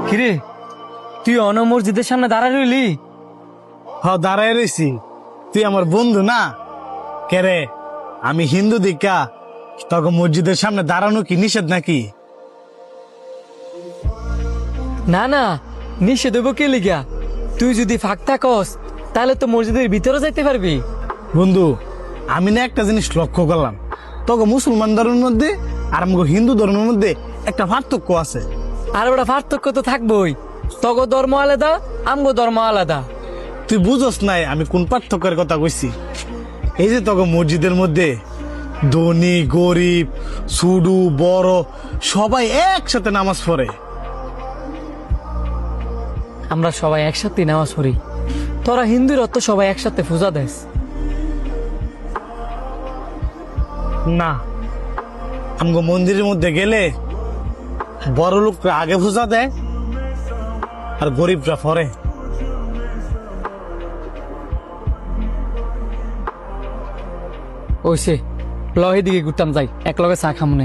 কিরে তুই অন মসজিদের সামনে দাঁড়ায় রইলি? দাঁড়ায় রয়েছি। তুই আমার বন্ধু না কেরে? আমি হিন্দু দিকা তখন মসজিদের সামনে দাঁড়ানো কি নিষেধ নাকি? না না, নিষেধ হইব কে লিগা? তুই যদি ফাঁক থাকস তাহলে তো মসজিদের ভিতরে যাইতে পারবি। বন্ধু, আমি না একটা জিনিস লক্ষ্য করলাম, তখন মুসলমান ধর্মের মধ্যে আর আমাকে হিন্দু ধর্মের মধ্যে একটা পার্থক্য আছে। আর ওটা পার্থক্য তো থাকবোই, তগো ধর্ম আলাদা আমগো ধর্ম আলাদা। তুই বুঝস নাই আমি কোন পার্থক্যের কথা কইছি? এই যে তখন মসজিদের মধ্যে ধনী গরিব ছোট বড় সবাই একসাথে নামাজ পড়ে। আমরা সবাই একসাথে নামাজ পড়ি, তোরা হিন্দুর অত সবাই একসাথে পূজা দেস না, আমগো মন্দিরের মধ্যে গেলে বড় লোকরা আগে পূজা দেয় আর গরিবরা পরে। ওইসে লহে দিকে ঘুরতাম যাই, এক লগে চা খামনে।